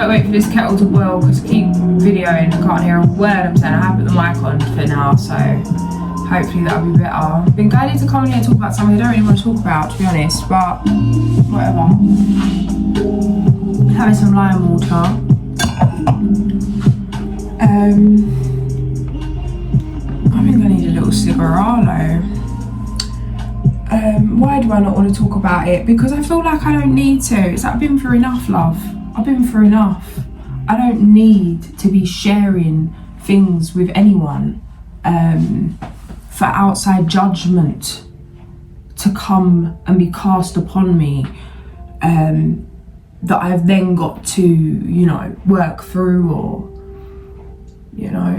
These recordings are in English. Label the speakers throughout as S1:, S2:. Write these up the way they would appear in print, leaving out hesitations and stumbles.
S1: gotta wait for this kettle to boil because I keep videoing, I can't hear a word I'm saying. I have put the mic on for now, so hopefully that'll be better. I've been guided to come in here and talk about something I don't really want to talk about, to be honest, but whatever. Having some lime water. I think I need a little cigarette. Why do I not want to talk about it? Because I feel like I don't need to. It's like I've been through enough, love. I've been through enough. I don't need to be sharing things with anyone for outside judgment to come and be cast upon me, that I've then got to, you know, work through, or, you know,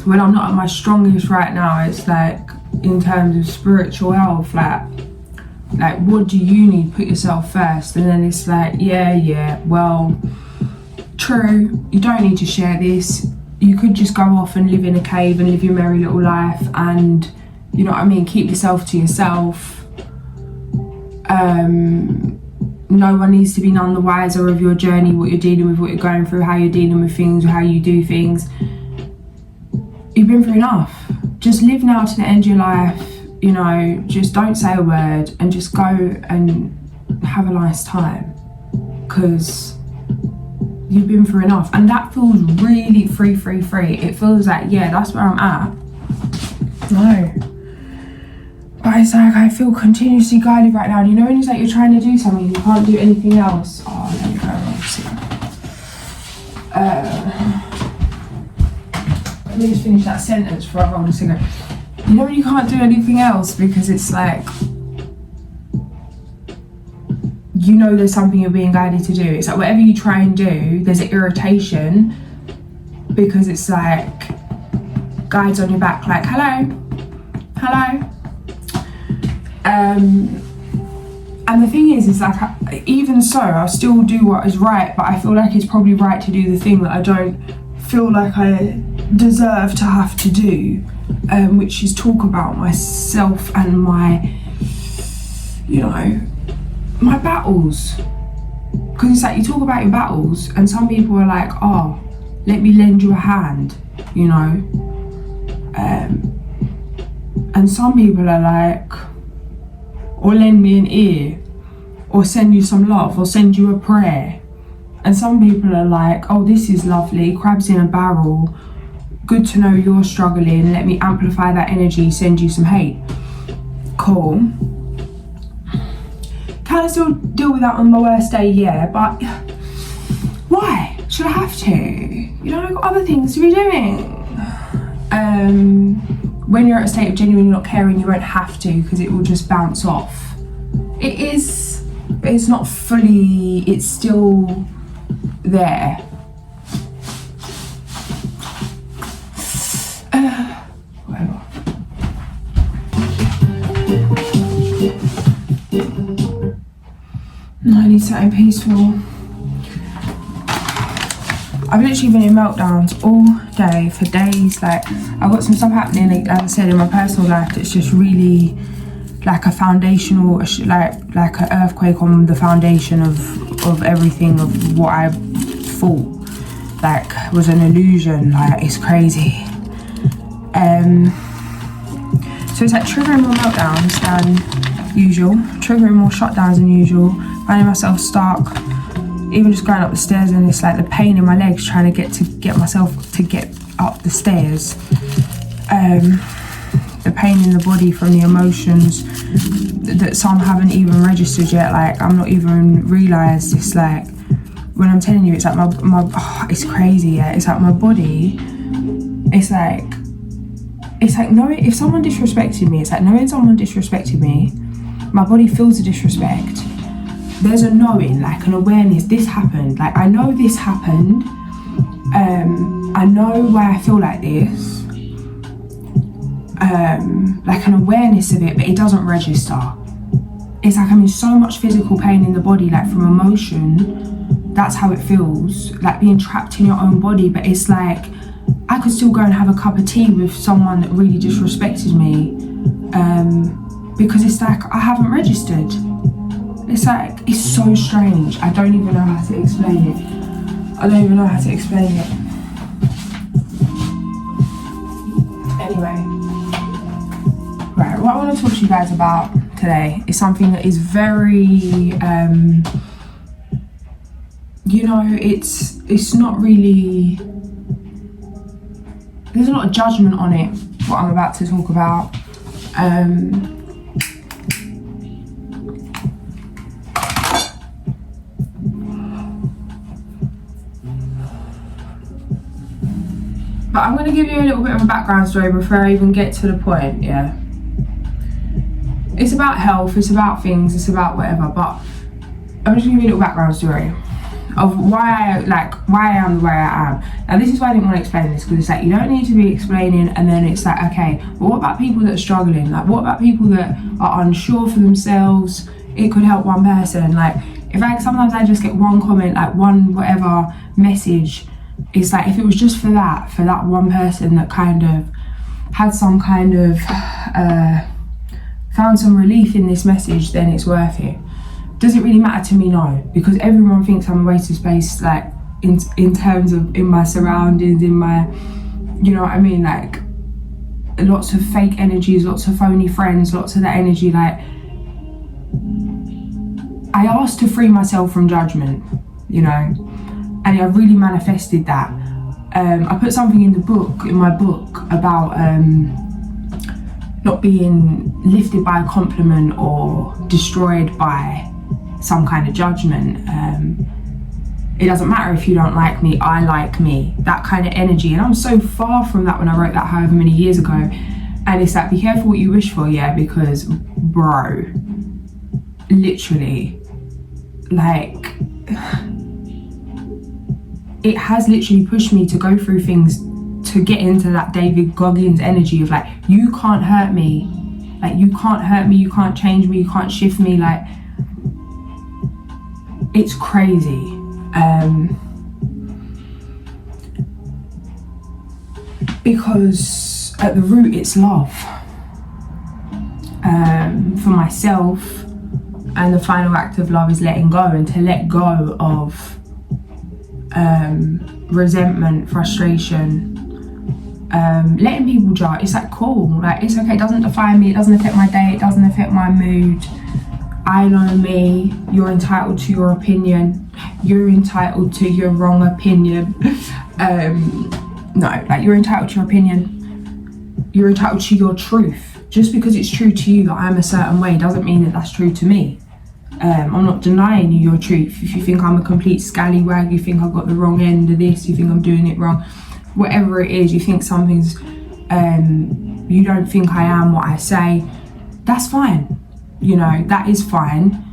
S1: when I'm not at my strongest right now, it's like, in terms of spiritual health, like what do you need? Put yourself first. And then it's like, yeah, well, true, you don't need to share this. You could just go off and live in a cave and live your merry little life, and, you know what I mean, keep yourself to yourself. No one needs to be none the wiser of your journey, what you're dealing with, what you're going through, how you're dealing with things, how you do things. You've been through enough. Just live now to the end of your life, you know, just don't say a word and just go and have a nice time, because you've been through enough. And that feels really free. It feels like, yeah, that's where I'm at. No. But it's like I feel continuously guided right now. And you know when it's like you're trying to do something and you can't do anything else? Oh, let me go let me just finish that sentence before I roll the cigarette. You know when you can't do anything else because it's like, you know there's something you're being guided to do. It's like whatever you try and do, there's an irritation because it's like guides on your back like, hello. And the thing is like, even so, I'll still do what is right, but I feel like it's probably right to do the thing that I don't feel like I deserve to have to do, which is talk about myself and my, you know, my battles. Because it's like you talk about your battles and some people are like, oh, let me lend you a hand, you know, and some people are like, or lend me an ear, or send you some love, or send you a prayer. And some people are like, oh, this is lovely, crabs in a barrel, good to know you're struggling, let me amplify that energy, send you some hate. Cool. Can I still deal with that on my worst day? Yeah, but why should I have to? You know, I've got other things to be doing. When you're at a state of genuinely not caring, you won't have to, because it will just bounce off. It is, but it's not fully, it's still there. Whatever. No, I need something peaceful. I've literally been in meltdowns all day for days. Like, I've got some stuff happening, like I said, in my personal life that's just really like a foundational, like an earthquake on the foundation of everything, of what I thought like was an illusion. Like, it's crazy. So it's like triggering more meltdowns than usual, triggering more shutdowns than usual, finding myself stuck, even just going up the stairs, and it's like the pain in my legs trying to get myself to get up the stairs. The pain in the body from the emotions that some haven't even registered yet. Like, I'm not even realised. It's like, when I'm telling you, it's like my it's crazy, yeah. It's like my body, it's like knowing if someone disrespected me, it's like knowing someone disrespected me, my body feels the disrespect. There's a knowing, like an awareness, this happened. Like, I know this happened. I know why I feel like this. Like an awareness of it, but it doesn't register. It's like I'm in so much physical pain in the body, like from emotion. That's how it feels, like being trapped in your own body. But it's like I could still go and have a cup of tea with someone that really disrespected me, because it's like I haven't registered. It's like, it's so strange. I don't even know how to explain it. I don't even know how to explain it. Anyway, right, what I want to talk to you guys about today is something that is very, you know, it's not really, there's a lot of judgment on it, what I'm about to talk about. But I'm going to give you a little bit of a background story before I even get to the point, yeah. It's about health, it's about things, it's about whatever, but I'm just going to give you a little background story of why I am the way I am. Now this is why I didn't want to explain this, because it's like, you don't need to be explaining, and then it's like, okay, but what about people that are struggling? Like, what about people that are unsure for themselves? It could help one person. Like, sometimes I just get one comment, like one whatever message. It's like, if it was just for that one person that kind of had some kind of found some relief in this message, then it's worth it. Does it really matter to me? No, because everyone thinks I'm a waste of space, like in terms of in my surroundings, in my, you know what I mean, like lots of fake energies, lots of phony friends, lots of that energy. Like, I asked to free myself from judgment, you know, and I really manifested that. I put something in my book about not being lifted by a compliment or destroyed by some kind of judgment. It doesn't matter if you don't like me, I like me, that kind of energy. And I'm so far from that when I wrote that however many years ago. And it's like, be careful what you wish for, yeah, because bro, literally, like, it has literally pushed me to go through things to get into that David Goggins energy of like, you can't hurt me, like you can't hurt me, you can't change me, you can't shift me. Like, it's crazy. Because at the root it's love, for myself, and the final act of love is letting go, and to let go of resentment, frustration, letting people judge. It's like, cool, like it's okay, it doesn't define me, it doesn't affect my day, it doesn't affect my mood. I know me. You're entitled to your opinion, you're entitled to your wrong opinion. No, like, you're entitled to your opinion, you're entitled to your truth. Just because it's true to you that I'm a certain way doesn't mean that that's true to me. I'm not denying you your truth. If you think I'm a complete scallywag, you think I've got the wrong end of this, you think I'm doing it wrong, whatever it is, you think something's, you don't think I am what I say, that's fine. You know, that is fine.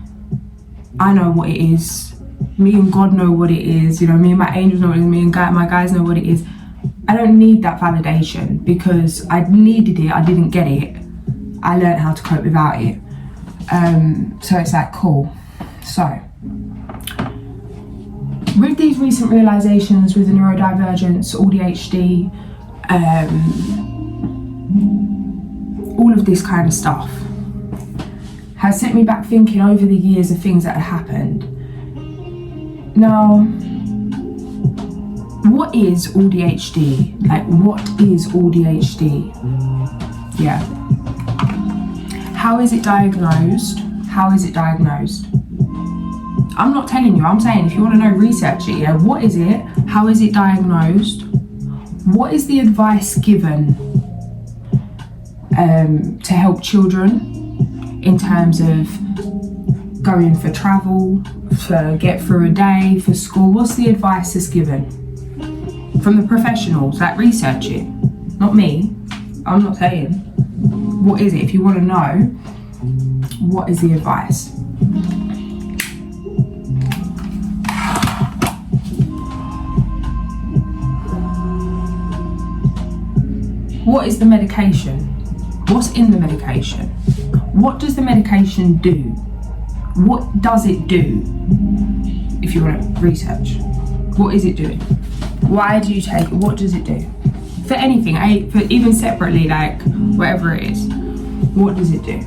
S1: I know what it is. Me and God know what it is. You know, me and my angels know what it is. Me and my guys know what it is. I don't need that validation, because I needed it, I didn't get it. I learned how to cope without it. So it's like, cool. So, with these recent realizations with the neurodivergence, ADHD, all of this kind of stuff has sent me back thinking over the years of things that had happened. Now, what is ADHD? Like, what is ADHD? Yeah. How is it diagnosed? How is it diagnosed? I'm not telling you, I'm saying if you want to know, research it, yeah? What is it? How is it diagnosed? What is the advice given to help children in terms of going for travel, to get through a day, for school? What's the advice that's given from the professionals that research it? Not me. I'm not saying. What is it? If you want to know, what is the advice? What is the medication? What's in the medication? What does the medication do? What does it do? If you want to research, what is it doing? Why do you take it? What does it do? For anything, for even separately, like whatever it is, what does it do?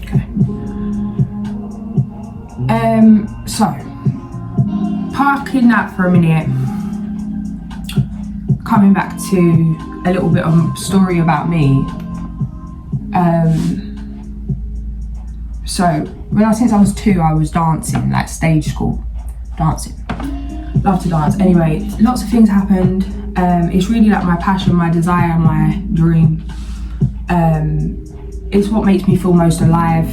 S1: Okay. So parking that for a minute, coming back to a little bit of story about me. So since I was 2, I was dancing, like stage school dancing. Love to dance. Anyway, lots of things happened. It's really like my passion, my desire, my dream. It's what makes me feel most alive.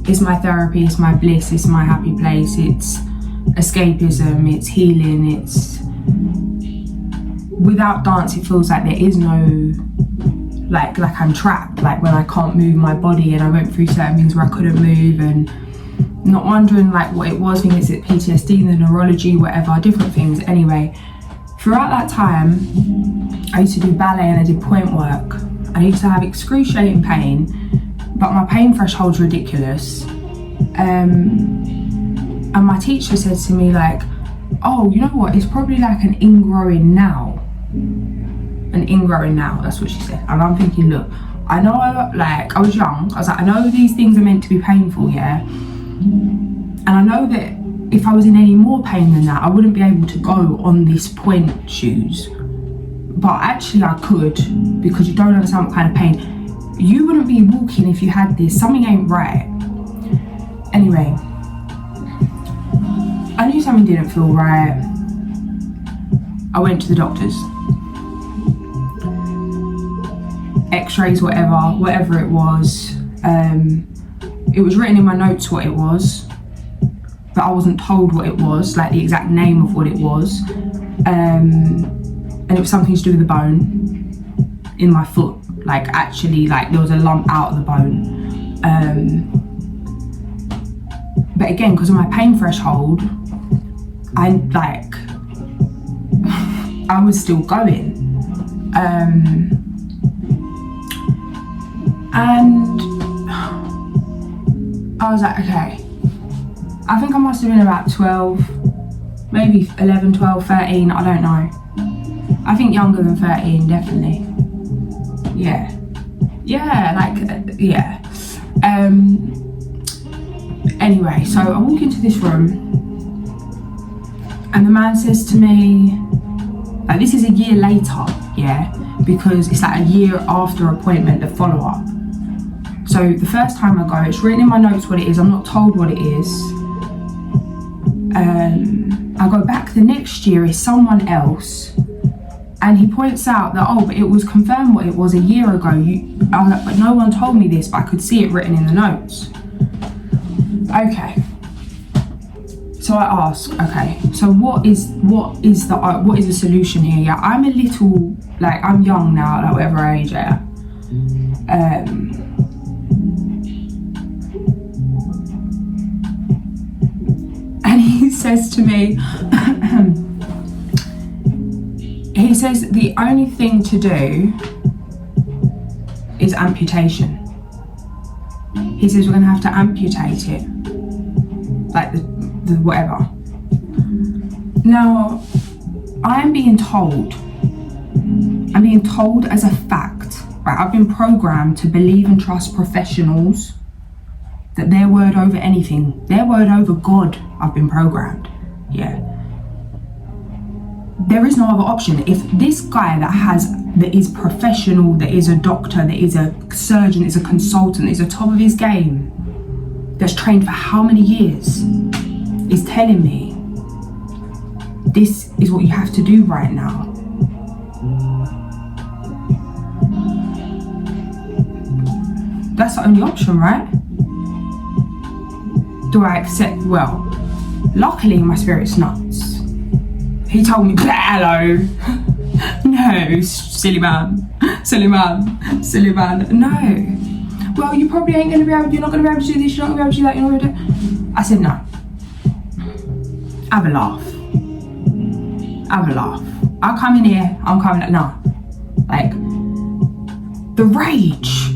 S1: It's my therapy, it's my bliss, it's my happy place, it's escapism, it's healing, it's... Without dance, it feels like there is no... Like I'm trapped, like when I can't move my body, and I went through certain things where I couldn't move, and not wondering like what it was, thinking it's PTSD, the neurology, whatever, different things. Anyway, throughout that time, I used to do ballet and I did point work. I used to have excruciating pain, but my pain threshold's ridiculous. And my teacher said to me like, oh, you know what, it's probably like an ingrowing now. An ingrowing now, that's what she said. And I'm thinking, look, I know I was young, I was like, I know these things are meant to be painful, yeah? And I know that if I was in any more pain than that, I wouldn't be able to go on this point shoes. But actually I could, because you don't understand what kind of pain. You wouldn't be walking if you had this, something ain't right. Anyway, I knew something didn't feel right. I went to the doctors. X-rays, whatever it was. It was written in my notes what it was, but I wasn't told what it was, like the exact name of what it was. And it was something to do with the bone in my foot. Like actually, like there was a lump out of the bone. But again, because of my pain threshold, I was still going. And I was like, okay, I think I must have been about 12, maybe 11, 12, 13, I don't know. I think younger than 13, definitely. Yeah. Anyway, so I walk into this room and the man says to me, like, this is a year later, yeah, because it's like a year after appointment, the follow-up. So the first time I go, it's written in my notes what it is, I'm not told what it is. I go back the next year, it's someone else, and he points out that, oh, but it was confirmed what it was a year ago. I'm like, but no one told me this, but I could see it written in the notes. Okay. So I ask, okay, so what is the solution here? Yeah, I'm a little, like, I'm young now, like whatever age I am. And he says to me, he says the only thing to do is amputation. He says we're gonna have to amputate it, like the whatever. Now, I'm being told as a fact, right? I've been programmed to believe and trust professionals, that their word over anything, their word over God, I've been programmed, yeah. There is no other option. If this guy that is professional, that is a doctor, that is a surgeon, is a consultant, is a top of his game, that's trained for how many years, is telling me this is what you have to do right now, that's the only option, right? Do I accept? Well, luckily my spirit's nuts. He told me, hello. No, silly man. No. Well, you probably ain't gonna be able, you're not gonna be able to do this, you're not gonna be able to do that, you're not gonna do that. I said no. Have a laugh. I'll come in here, I'm coming, no. Like, the rage.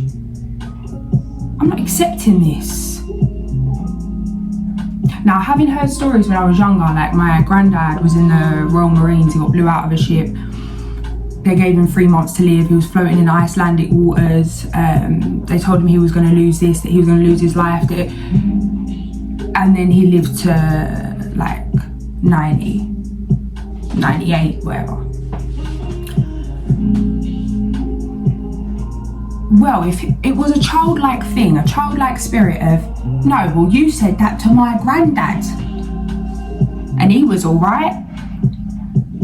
S1: I'm not accepting this. Now, having heard stories when I was younger, like my granddad was in the Royal Marines, he got blew out of a ship. They gave him 3 months to live, he was floating in Icelandic waters. They told him he was gonna lose this, that he was gonna lose his life. And then he lived to like 90, 98, whatever. Well, if it was a childlike thing, a childlike spirit of, no, well, you said that to my granddad and he was all right,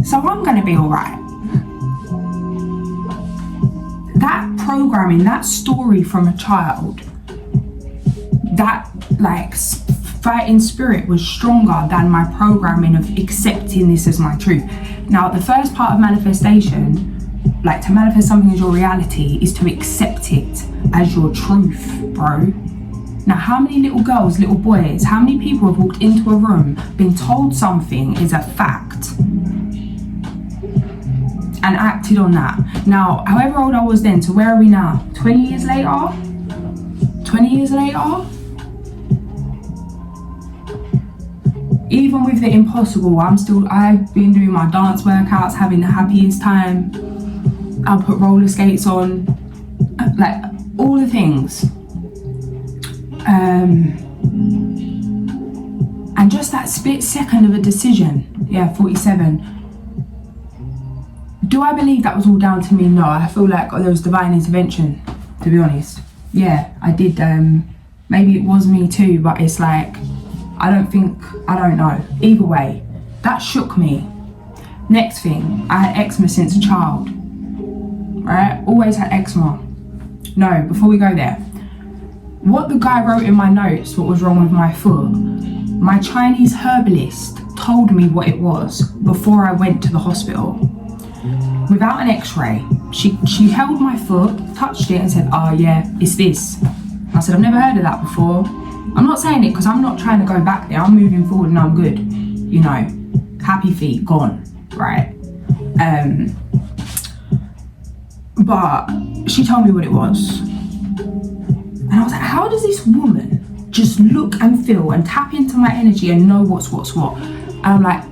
S1: so I'm going to be all right. That programming, that story from a child, that like fighting spirit was stronger than my programming of accepting this as my truth. Now, the first part of manifestation, like to manifest something as your reality, is to accept it as your truth, bro. Now, how many little girls, little boys, how many people have walked into a room, been told something is a fact, and acted on that? Now, however old I was then, to where are we now? 20 years later? 20 years later? Even with the impossible, I've been doing my dance workouts, having the happiest time. I'll put roller skates on, like all the things. And just that split second of a decision, 47. Do I believe that was all down to me? No, I feel like there was divine intervention, to be honest. Yeah, I did. Maybe it was me too, but it's like, I don't know. Either way, that shook me. Next thing, I had eczema since a child. Right? Always had eczema. No, before we go there, what the guy wrote in my notes, what was wrong with my foot, my Chinese herbalist told me what it was before I went to the hospital. Without an x-ray, she held my foot, touched it and said, oh yeah, it's this. I said, I've never heard of that before. I'm not saying it because I'm not trying to go back there. I'm moving forward and I'm good. You know, happy feet, gone, right? But she told me what it was. And I was like, how does this woman just look and feel and tap into my energy and know what's what? And I'm like,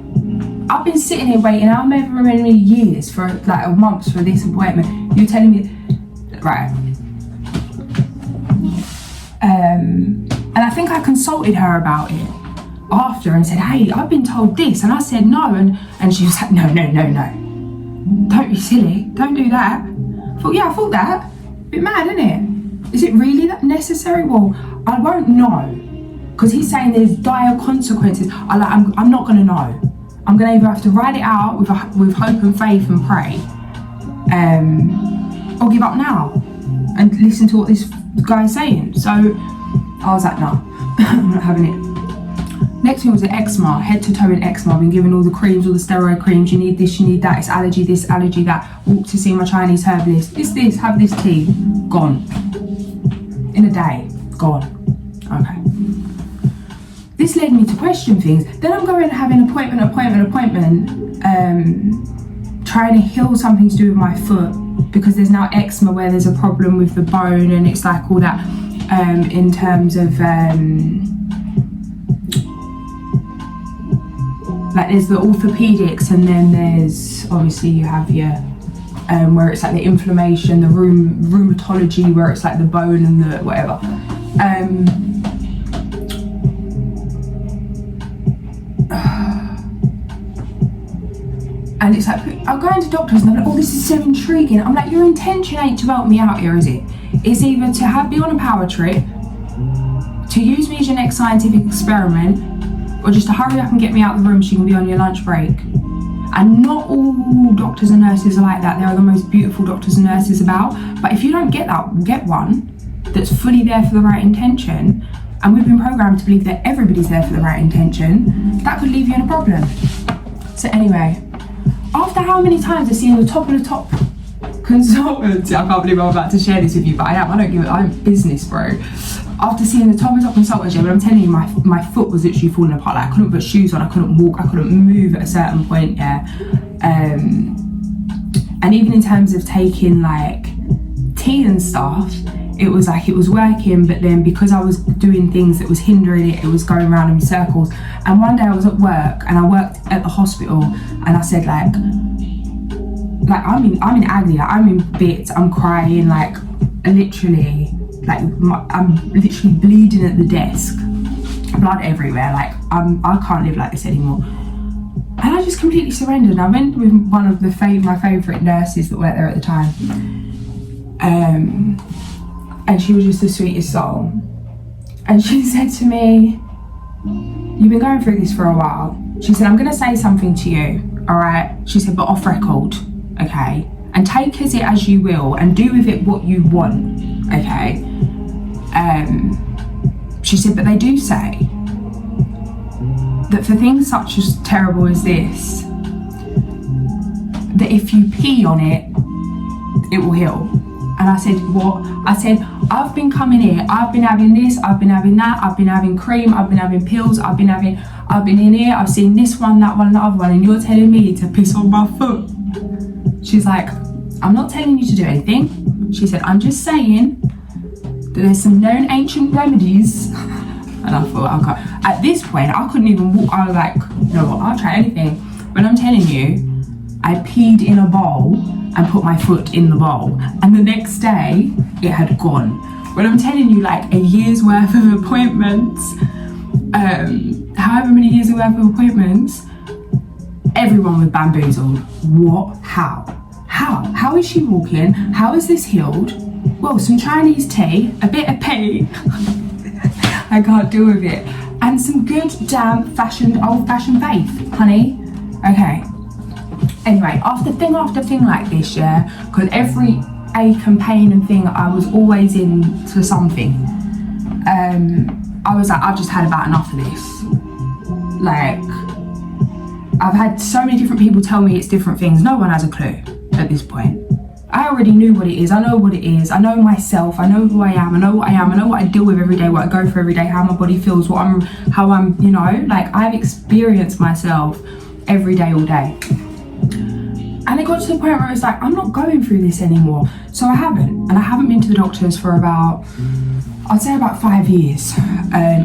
S1: I've been sitting here waiting however many years for like a month for this appointment. You're telling me, right? And I think I consulted her about it after and said, hey, I've been told this. And I said no. And she was like, no. Don't be silly. Don't do that. I thought, yeah, I thought that. Bit mad, isn't it? Is it really that necessary? Well, I won't know. Because he's saying there's dire consequences. I'm not going to know. I'm going to either have to write it out with hope and faith and pray, or give up now and listen to what this guy's saying. So I was like, no, I'm not having it. Next thing was the eczema, head to toe in eczema. I've been given all the creams, all the steroid creams. You need this, you need that. It's allergy this, allergy that. Walk to see my Chinese herbalist. It's this, have this tea. Gone. In a day. Gone. Okay. This led me to question things. Then I'm going having appointment, trying to heal something to do with my foot because there's now eczema where there's a problem with the bone and it's like all that in terms of like there's the orthopedics and then there's obviously you have your where it's like the inflammation, the rheumatology where it's like the bone and the whatever. And it's like, I'm going to doctors and they're like, oh, this is so intriguing. I'm like, your intention ain't to help me out here, is it? It's either to be on a power trip, to use me as your next scientific experiment, or just to hurry up and get me out of the room so you can be on your lunch break. And not all doctors and nurses are like that. There are the most beautiful doctors and nurses about. But if you don't get one that's fully there for the right intention, and we've been programmed to believe that everybody's there for the right intention, that could leave you in a problem. So anyway, after how many times I've seen the top of the top consultants, I can't believe I'm about to share this with you, but I am. I'm business, bro. After seeing the top of the top consultants, but I'm telling you, my foot was literally falling apart. Like I couldn't put shoes on, I couldn't walk, I couldn't move at a certain point, yeah. And even in terms of taking like tea and stuff, it was like it was working, but then because I was doing things that was hindering it, it was going around in circles. And one day I was at work and I worked at the hospital and I said like I'm in agony, like, I'm in bits, I'm crying, like literally, like I'm literally bleeding at the desk. blood everywhere, like I can't live like this anymore. And I just completely surrendered. I went with one of my favourite nurses that worked there at the time, and she was just the sweetest soul. And she said to me, "You've been going through this for a while." She said, "I'm going to say something to you, all right?" She said, "But off record, okay? And take it as you will and do with it what you want, okay?" She said, "But they do say that for things such as terrible as this, that if you pee on it, it will heal." And I said, "What?" I said, "I've been coming here, I've been having this, I've been having that, I've been having cream, I've been having pills, I've been in here, I've seen this one, that one, the other one, and you're telling me to piss on my foot?" She's like, "I'm not telling you to do anything." She said, "I'm just saying that there's some known ancient remedies." And I thought, okay. At this point, I couldn't even walk. I was like, "You know what, I'll try anything." But I'm telling you, I peed in a bowl and put my foot in the bowl. And the next day, it had gone. When I'm telling you, like a year's worth of appointments, however many years worth of appointments, everyone was bamboozled. What? How is she walking? How is this healed? Well, some Chinese tea, a bit of pee. I can't deal with it. And some good damn old-fashioned faith, honey. Okay. Anyway, after thing like this, yeah, because every ache and pain and thing, I was always into something. I was like, I've just had about enough of this. Like, I've had so many different people tell me it's different things. No one has a clue at this point. I already knew what it is. I know what it is. I know myself. I know who I am. I know what I am. I know what I deal with every day, what I go through every day, how my body feels, how I'm, you know, like I've experienced myself every day, all day. And it got to the point where it's like, I'm not going through this anymore. So I haven't. And I haven't been to the doctors for I'd say about 5 years,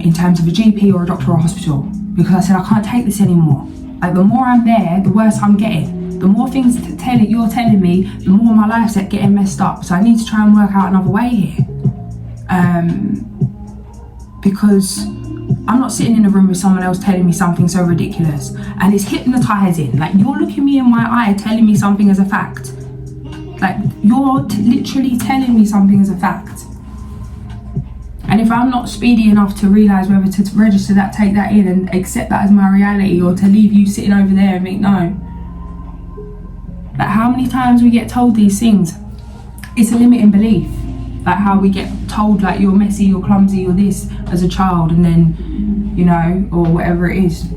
S1: in terms of a GP or a doctor or a hospital. Because I said, I can't take this anymore. Like, the more I'm there, the worse I'm getting. The more things you're telling me, the more my life's getting messed up. So I need to try and work out another way here. Because I'm not sitting in a room with someone else telling me something so ridiculous. And it's hypnotizing. Like, you're looking me in my eye telling me something as a fact. Like, you're literally telling me something as a fact. And if I'm not speedy enough to realise whether to register that, take that in and accept that as my reality, or to leave you sitting over there and think, no. Like, how many times we get told these things? It's a limiting belief. Like how we get told, like, you're messy, you're clumsy, you're this as a child, and then, you know, or whatever it is.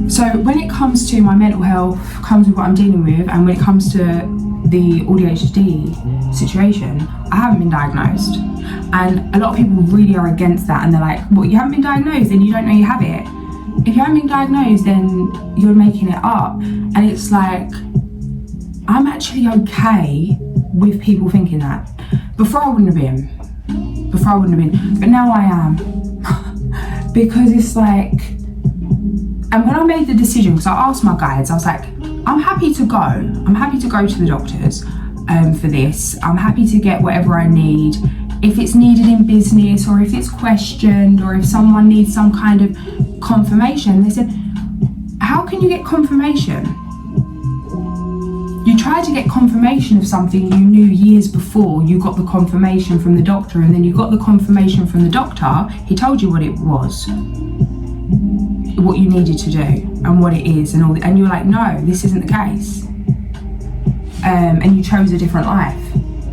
S1: So when it comes to my mental health, comes with what I'm dealing with, and when it comes to the ADHD situation, I haven't been diagnosed. And a lot of people really are against that, and they're like, well, you haven't been diagnosed, then you don't know you have it. If you haven't been diagnosed, then you're making it up. And it's like, I'm actually okay with people thinking that. Before I wouldn't have been. But now I am. Because it's like, and when I made the decision, because I asked my guides, I was like, I'm happy to go. I'm happy to go to the doctors for this. I'm happy to get whatever I need. If it's needed in business, or if it's questioned, or if someone needs some kind of confirmation. They said, how can you get confirmation? You tried to get confirmation of something you knew years before you got the confirmation from the doctor, and then you got the confirmation from the doctor. He told you what it was, what you needed to do, and what it is, and all. And you're like, no, this isn't the case. And you chose a different life.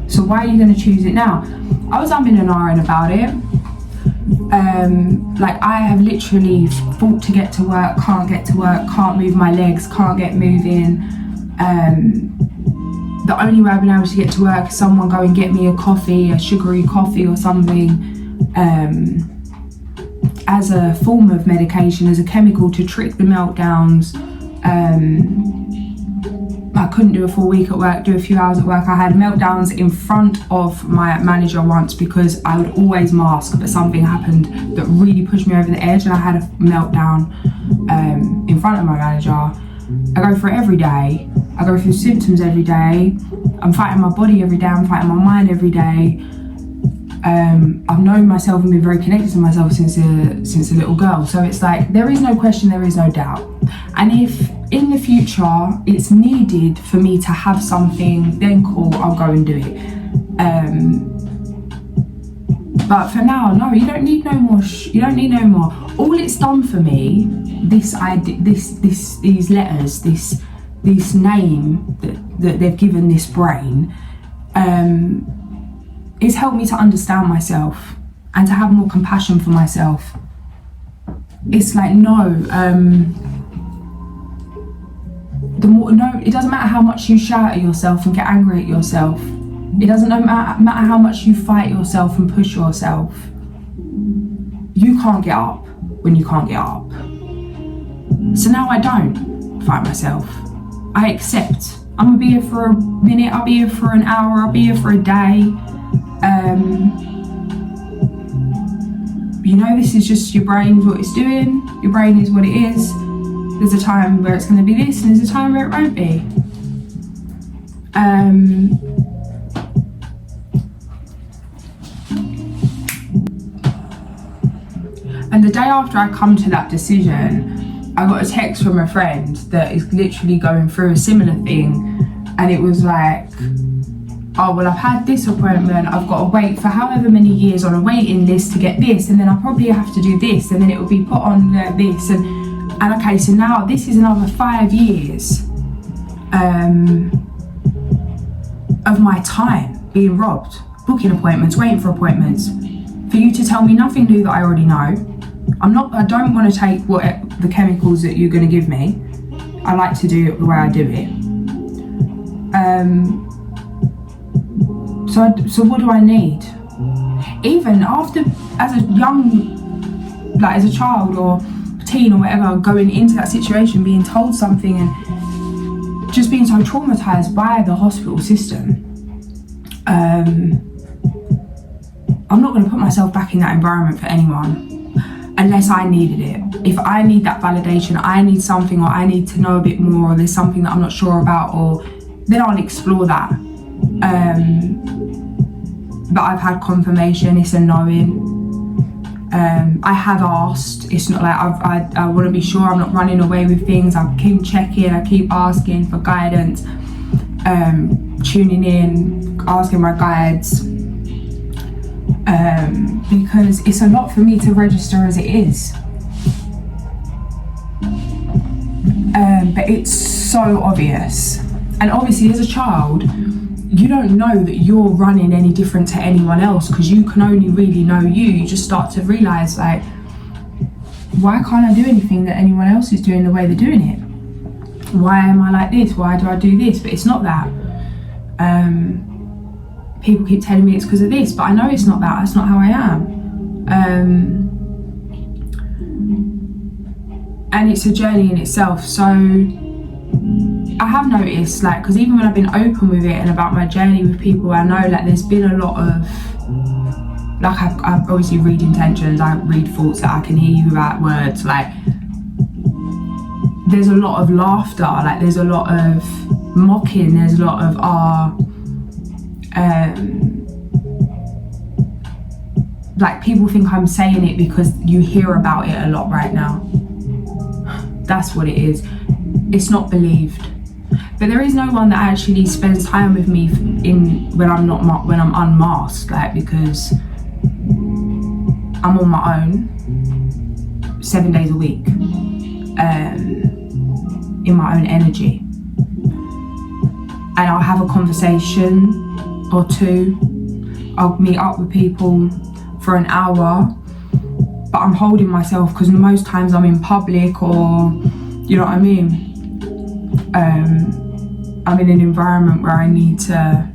S1: So why are you going to choose it now? I was umming and ahhing about it. Like, I have literally fought to get to work, can't get to work, can't move my legs, can't get moving. The only way I've been able to get to work is someone go and get me a coffee, a sugary coffee or something, as a form of medication, as a chemical to trick the meltdowns. I couldn't do a full week at work, do a few hours at work. I had meltdowns in front of my manager once because I would always mask, but something happened that really pushed me over the edge, and I had a meltdown in front of my manager. I go through it every day. I go through symptoms every day. I'm fighting my body every day. I'm fighting my mind every day. I've known myself and been very connected to myself since a little girl. So it's like, there is no question, there is no doubt. And if in the future it's needed for me to have something, then cool, I'll go and do it. But for now, no, you don't need no more. You don't need no more. All it's done for me, these letters, this name that they've given this brain, it's helped me to understand myself and to have more compassion for myself. It's like, it doesn't matter how much you shout at yourself and get angry at yourself. It doesn't matter how much you fight yourself and push yourself. You can't get up when you can't get up. So now I don't fight myself. I accept. I'm gonna be here for a minute, I'll be here for an hour, I'll be here for a day. This is just your brain's what it's doing. Your brain is what it is. There's a time where it's going to be this, and there's a time where it won't be. And the day after I come to that decision, I got a text from a friend that is literally going through a similar thing, and it was like, oh, well, I've had this appointment, I've got to wait for however many years on a waiting list to get this, and then I'll probably have to do this, and then it will be put on this, and okay, so now this is another 5 years of my time being robbed, booking appointments, waiting for appointments, for you to tell me nothing new that I already know. I don't want to take the chemicals that you're going to give me. I like to do it the way I do it. So what do I need? Even after, as a child or teen or whatever, going into that situation, being told something and just being so traumatized by the hospital system, I'm not going to put myself back in that environment for anyone unless I needed it. If I need that validation, I need something, or I need to know a bit more, or there's something that I'm not sure about, or then I'll explore that. But I've had confirmation, it's a knowing. I have asked, it's not like I want to be sure I'm not running away with things. I keep checking, I keep asking for guidance, tuning in, asking my guides, because it's a lot for me to register as it is. But it's so obvious. And obviously as a child, you don't know that you're running any different to anyone else, because you can only really know you. You just start to realise, like, why can't I do anything that anyone else is doing the way they're doing it? Why am I like this? Why do I do this? But it's not that. People keep telling me it's because of this, but I know it's not that. That's not how I am. And it's a journey in itself. So I have noticed, like, because even when I've been open with it and about my journey with people, I know, like, there's been a lot of, like, I obviously read intentions, I read thoughts, that I can hear you without words, like, there's a lot of laughter, like, there's a lot of mocking, there's a lot of, like, people think I'm saying it because you hear about it a lot right now. That's what it is. It's not believed. But there is no one that actually spends time with me when I'm unmasked, like, because I'm on my own 7 days a week, in my own energy. And I'll have a conversation or two, I'll meet up with people for an hour, but I'm holding myself because most times I'm in public, or, you know what I mean? I'm in an environment where I need to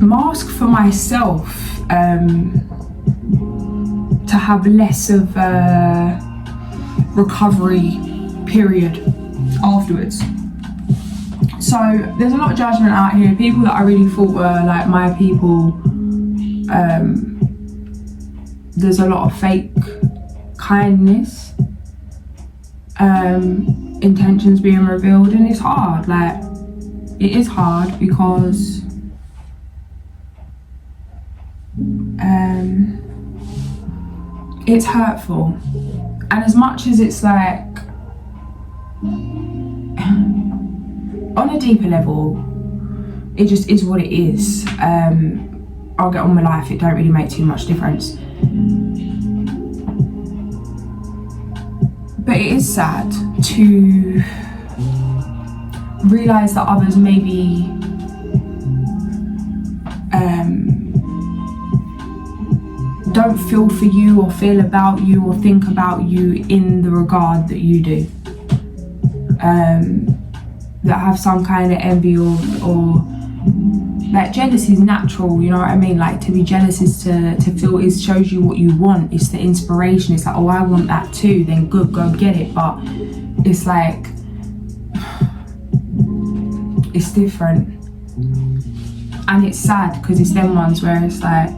S1: mask for myself, to have less of a recovery period afterwards. So there's a lot of judgment out here. People that I really thought were like my people, there's a lot of fake kindness, intentions being revealed, and it's hard. Like, it is hard because It's hurtful. And as much as it's like, on a deeper level, it just is what it is. I'll get on with life, it don't really make too much difference. But it is sad to realise that others maybe don't feel for you or feel about you or think about you in the regard that you do. That have some kind of envy or like, jealousy is natural, you know what I mean? Like, to be jealous is to feel, it shows you what you want, it's the inspiration, it's like, oh, I want that too, then good, go get it. But it's like, it's different. And it's sad because it's them ones where it's like,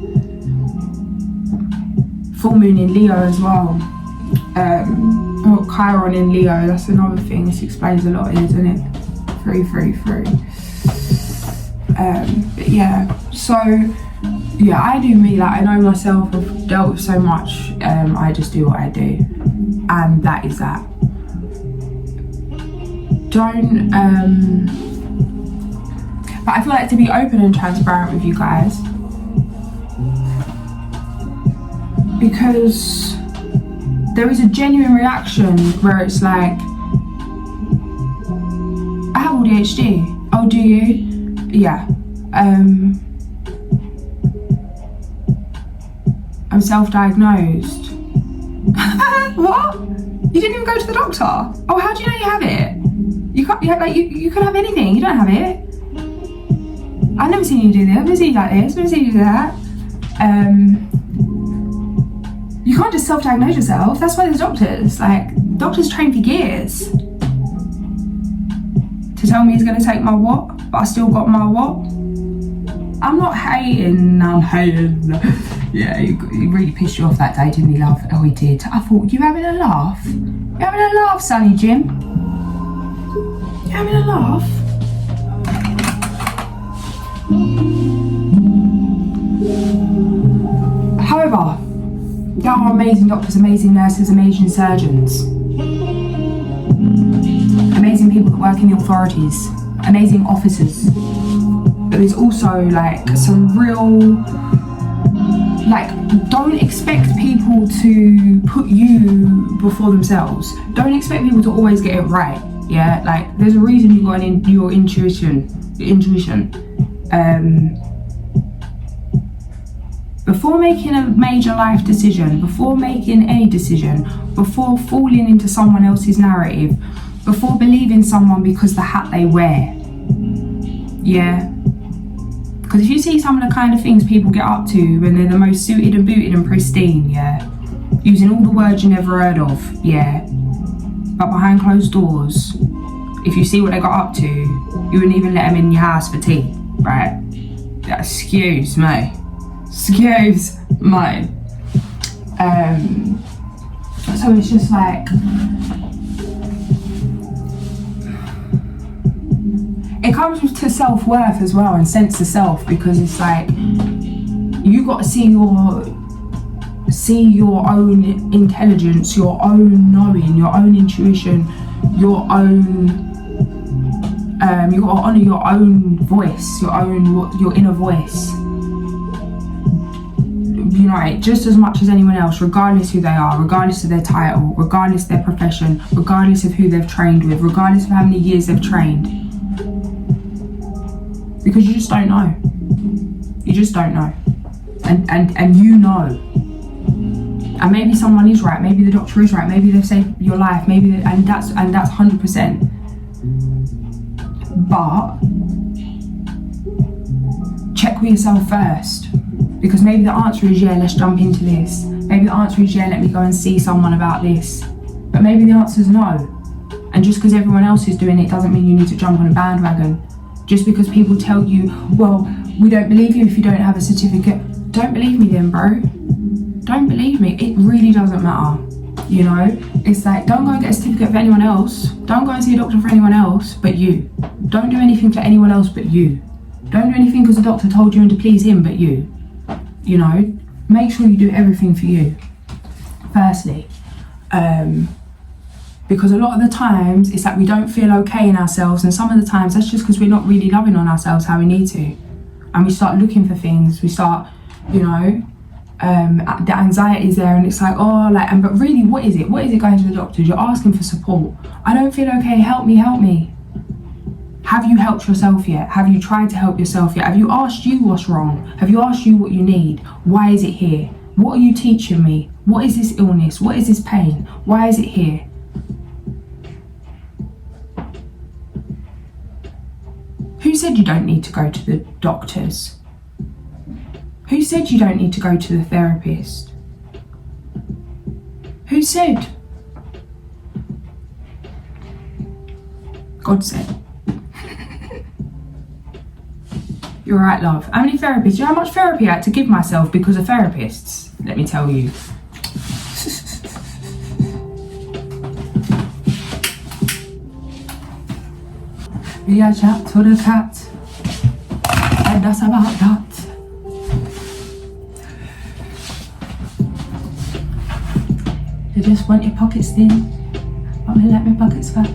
S1: full moon in Leo as well. Or Chiron in Leo, that's another thing. This explains a lot, isn't it? 333. But yeah, so yeah, I do me. Like, I know myself, I've dealt with so much. I just do what I do, and that is that. Don't but I feel like to be open and transparent with you guys, because there is a genuine reaction where it's like, I have ADHD. Oh, do you? Yeah. I'm self-diagnosed. What? You didn't even go to the doctor? Oh, how do you know you have it? You can't, you could have anything, you don't have it. I've never seen you do this, I've never seen you like this, I've never seen you do that. You can't just self-diagnose yourself. That's why there's doctors. Like, doctors train for years to tell me he's gonna take my what, but I still got my what. I'm not hating, I'm hating. Yeah, he really pissed you off that day, didn't he, love? Oh, he did. I thought, you having a laugh? You having a laugh, Sonny Jim? You having a laugh? However, there are amazing doctors, amazing nurses, amazing surgeons, amazing people that work in the authorities, amazing officers. But there's also like some real, like, don't expect people to put you before themselves. Don't expect people to always get it right. Yeah, like, there's a reason you got your intuition. Before making a major life decision, before making any decision, before falling into someone else's narrative, before believing someone because the hat they wear, yeah. Because if you see some of the kind of things people get up to when they're the most suited and booted and pristine, yeah, using all the words you never heard of, yeah, but behind closed doors, if you see what they got up to, you wouldn't even let them in your house for tea, right? Yeah, excuse me. Excuse me. So it's just like, it comes to self-worth as well and sense of self, because it's like, you got to see your own intelligence, your own knowing, your own intuition, your own you got to honour your own voice, your inner voice. You know, just as much as anyone else, regardless who they are, regardless of their title, regardless of their profession, regardless of who they've trained with, regardless of how many years they've trained. Because you just don't know. You just don't know. And you know. And maybe someone is right, maybe the doctor is right, maybe they've saved your life, maybe and that's 100%. But check with yourself first. Because maybe the answer is, yeah, let's jump into this. Maybe the answer is, yeah, let me go and see someone about this. But maybe the answer is no. And just because everyone else is doing it doesn't mean you need to jump on a bandwagon. Just because people tell you, well, we don't believe you if you don't have a certificate. Don't believe me then, bro. Don't believe me. It really doesn't matter. You know? It's like, don't go and get a certificate for anyone else. Don't go and see a doctor for anyone else but you. Don't do anything for anyone else but you. Don't do anything because the doctor told you and to please him but you. You know, make sure you do everything for you, firstly. Because a lot of the times it's like we don't feel okay in ourselves, and some of the times that's just because we're not really loving on ourselves how we need to, and we start looking for things, we start, you know, the anxiety is there, and it's like, oh, like, and but really, what is it going to the doctors? You're asking for support. I don't feel okay, help me. Have you helped yourself yet? Have you tried to help yourself yet? Have you asked you what's wrong? Have you asked you what you need? Why is it here? What are you teaching me? What is this illness? What is this pain? Why is it here? Who said you don't need to go to the doctors? Who said you don't need to go to the therapist? Who said? God said. You're right, love. How many therapists? You know how much therapy I had to give myself because of therapists? Let me tell you. We a chat to the cat, and that's about that. You just want your pockets thin, want me to let my pockets fat.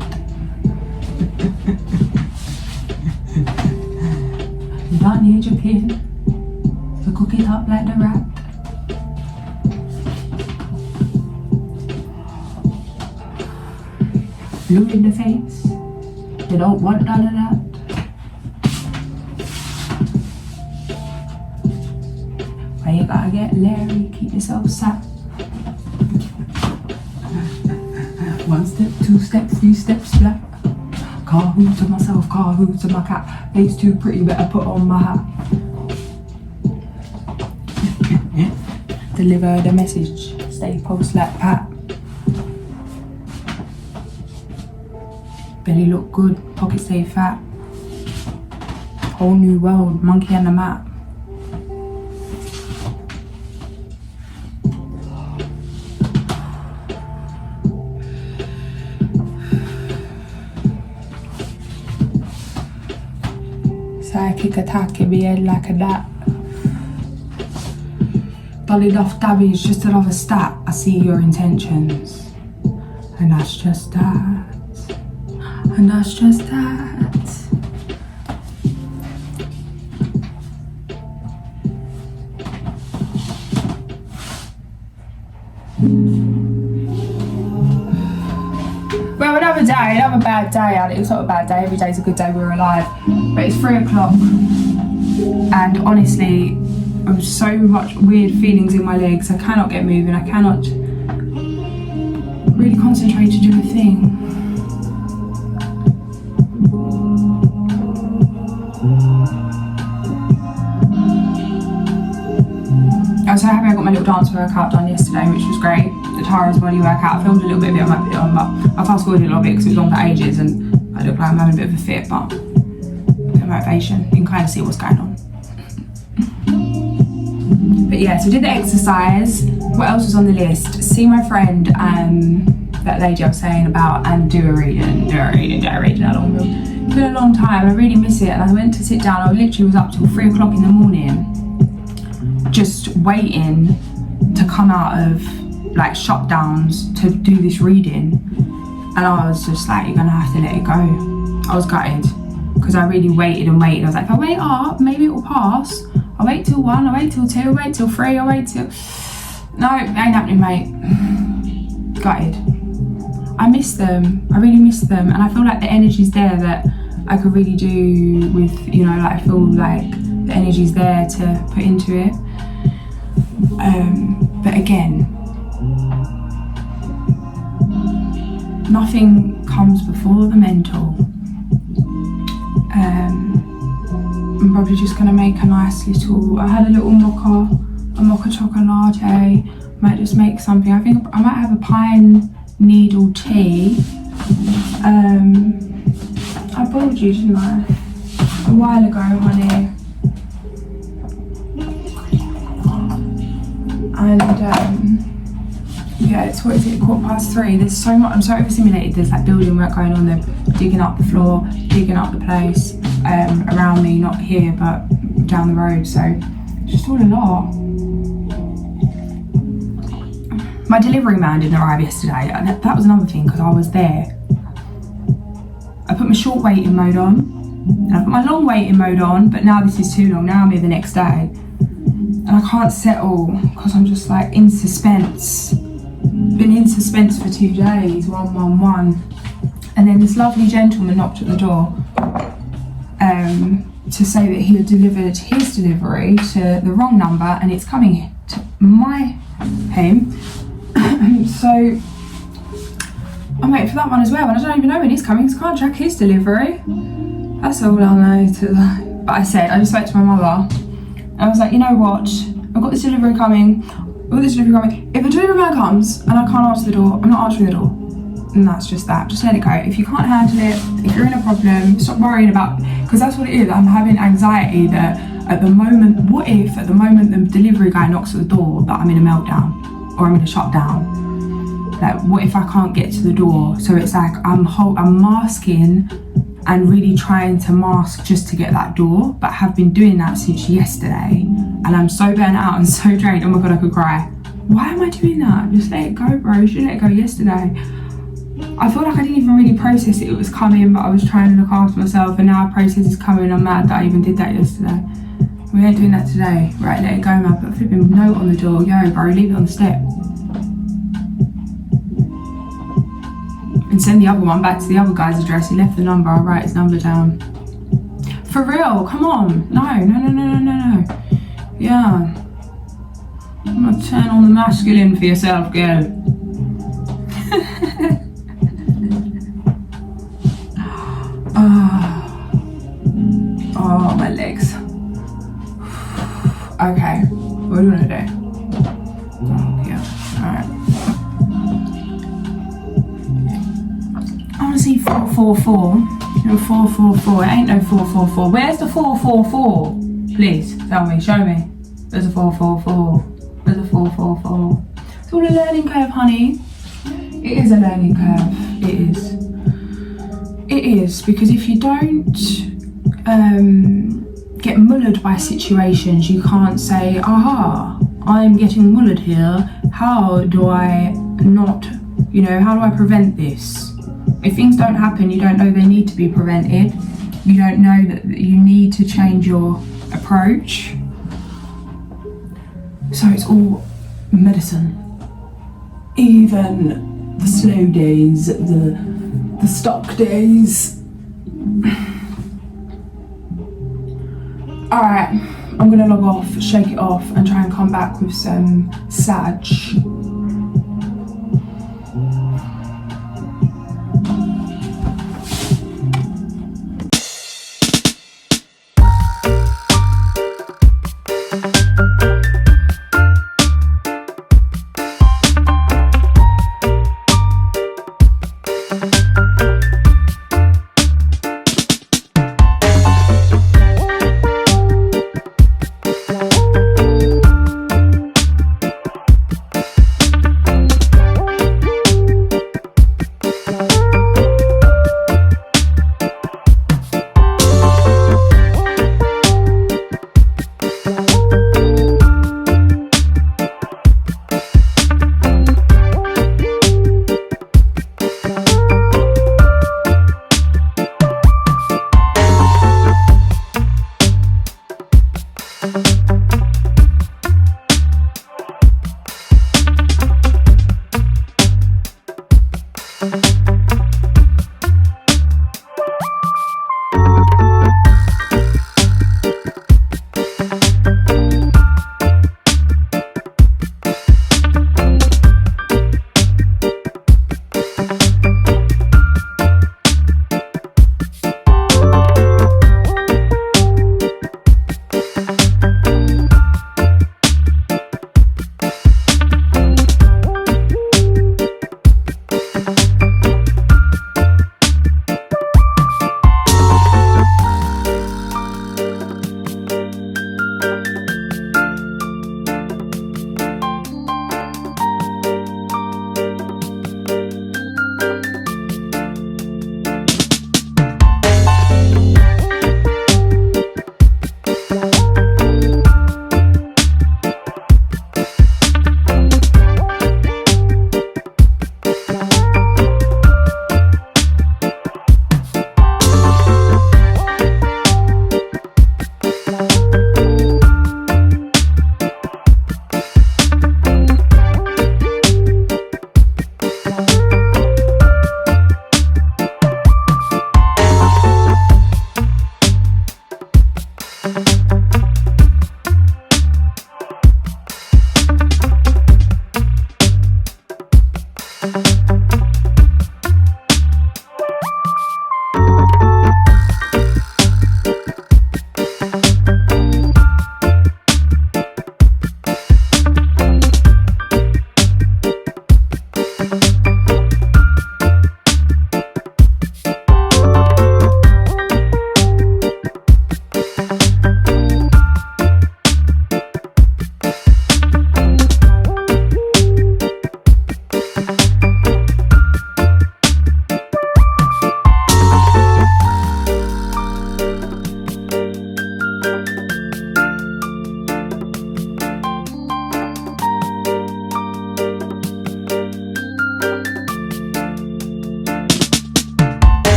S1: You don't need your pin to cook it up like the rat. Blue in the face. You don't want none of that. Why you gotta get Larry, keep yourself sat. 1 step, 2 step, 3 steps flat. Car who to myself, car who to my cat. Face too pretty, better put on my hat. Deliver the message, stay post like Pat. Belly look good, pockets stay fat. Whole new world, monkey on the map. Psychic attack in my head like a dat. Dollied off damage, just another stat. I see your intentions, and that's just that. And that's just that. Well, another day, another bad day. It's not a bad day, every day's a good day, we're alive. But it's 3 o'clock, and honestly, I've so much weird feelings in my legs. I cannot get moving, I cannot really concentrate to do a thing. I'm so happy I got my little dance workout done yesterday, which was great. The Tara's body workout. I filmed a little bit of it on my video, but I fast forwarded a little bit because it was on for ages and I look like I'm having a bit of a fit, but a bit of motivation. You can kind of see what's going on. But yeah, so did the exercise. What else was on the list? See my friend, that lady I was saying about, and do a reading. How long? It's been a long time. I really miss it, and I went to sit down. I literally was up till 3 o'clock in the morning, just waiting to come out of like shutdowns to do this reading, and I was just like, you're gonna have to let it go. I was gutted because I really waited and waited. I was like, if I wait up, maybe it will pass. I'll wait till 1, I'll wait till 2, I'll wait till 3, I'll wait till... No, it ain't happening, mate. Gutted. I miss them, I really miss them, and I feel like the energy's there that I could really do with, you know, like I feel like the energy's there to put into it. But again, nothing comes before the mental. I'm probably just gonna make a nice little, I had a little mocha chocolate. Might just make something. I think I might have a pine needle tea. I boiled you, didn't I? A while ago, honey. And yeah, it's, what is it, 3:15. There's so much, I'm so overstimulated. There's like building work going on. They're digging up the floor, digging up the place around me, not here but down the road, so it's just all a lot. My delivery man didn't arrive yesterday, and that was another thing because I was there. I put my short waiting mode on, and I put my long waiting mode on, but now this is too long. Now I'm here the next day, and I can't settle because I'm just like in suspense. Been in suspense for 2 days, 111. And then this lovely gentleman knocked at the door to say that he had delivered his delivery to the wrong number and it's coming to my home. So I'm waiting for that one as well, and I don't even know when he's coming because I can't track his delivery. That's all I know. But I just spoke to my mother and I was like, you know what? I've got this delivery coming. If the delivery man comes and I can't answer the door, I'm not answering the door. And that's just that. Just let it go. If you can't handle it, if you're in a problem, stop worrying about, because that's what it is. I'm having anxiety that at the moment, what if at the moment the delivery guy knocks at the door that I'm in a meltdown or I'm in a shutdown? Like, what if I can't get to the door? So it's like I'm masking and really trying to mask just to get that door, but have been doing that since yesterday. And I'm so burnt out and so drained. Oh my God, I could cry. Why am I doing that? Just let it go, bro. You should let it go yesterday. I feel like I didn't even really process it was coming, but I was trying to look after myself, and now I process it's coming. I'm mad that I even did that yesterday. We ain't doing that today. Right, let it go, man. Put a flipping note on the door. Yo, bro, leave it on the step. And send the other one back to the other guy's address. He left the number. I'll write his number down. For real, come on. No. Yeah. I'm gonna turn on the masculine for yourself, girl. Oh, my legs. Okay, what do you want to do? Oh, yeah, alright. I want to see 444. No, 444. It ain't no 444. Where's the 444? Please, tell me, show me. There's a 444. There's a 444. It's all a learning curve, honey. It is a learning curve. It is. It is, because if you don't get mullered by situations, you can't say, aha, I'm getting mullered here. How do I not, how do I prevent this? If things don't happen, you don't know they need to be prevented. You don't know that you need to change your approach. So it's all medicine. Even the slow days, the stock days. Alright, I'm gonna log off, shake it off, and try and come back with some Sag.